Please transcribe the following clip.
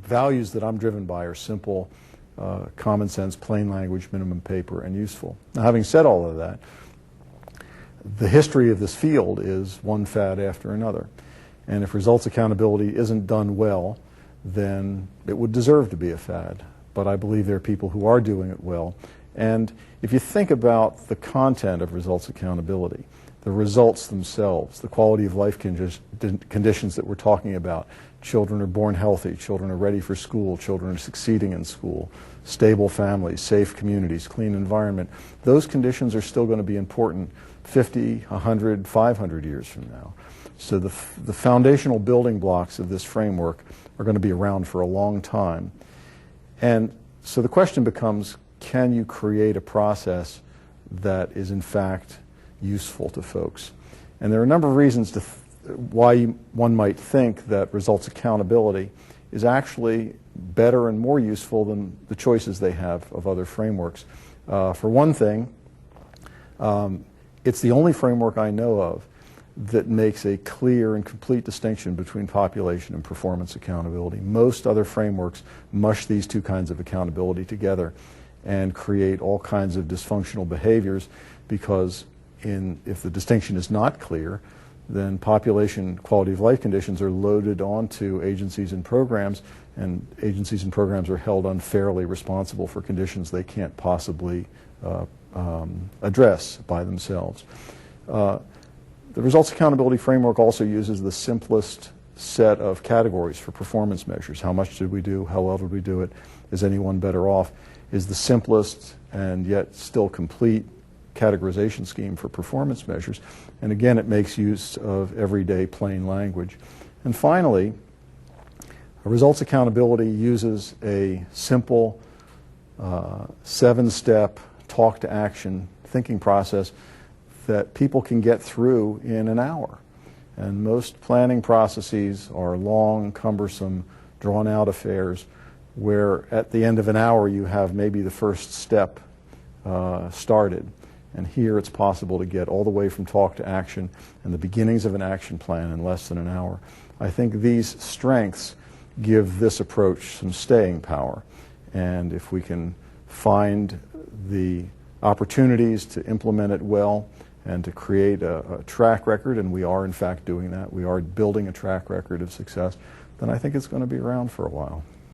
values that I'm driven by are simple, common sense, plain language, minimum paper, and useful. Now, having said all of that, the history of this field is one fad after another. And if results accountability isn't done well, then it would deserve to be a fad. But I believe there are people who are doing it well. And if you think about the content of results accountability, the results themselves, the quality of life conditions that we're talking about, children are born healthy, children are ready for school, children are succeeding in school, stable families, safe communities, clean environment, those conditions are still going to be important 50, 100, 500 years from now. So the foundational building blocks of this framework are going to be around for a long time. And so the question becomes, can you create a process that is in fact useful to folks? And there are a number of reasons why one might think that results accountability is actually better and more useful than the choices they have of other frameworks. For one thing, it's the only framework I know of that makes a clear and complete distinction between population and performance accountability. Most other frameworks mush these two kinds of accountability together and create all kinds of dysfunctional behaviors because if the distinction is not clear, then population quality of life conditions are loaded onto agencies and programs are held unfairly responsible for conditions they can't possibly address by themselves. The results accountability framework also uses the simplest set of categories for performance measures. How much did we do? How well did we do it? Is anyone better off? Is the simplest and yet still complete categorization scheme for performance measures. And again, it makes use of everyday plain language. And finally, results accountability uses a simple 7-step talk to action thinking process that people can get through in an hour. And most planning processes are long, cumbersome, drawn-out affairs where at the end of an hour you have maybe the first step started. And here it's possible to get all the way from talk to action and the beginnings of an action plan in less than an hour. I think these strengths give this approach some staying power. And if we can find the opportunities to implement it well and to create a track record, and we are in fact doing that, we are building a track record of success, then I think it's going to be around for a while.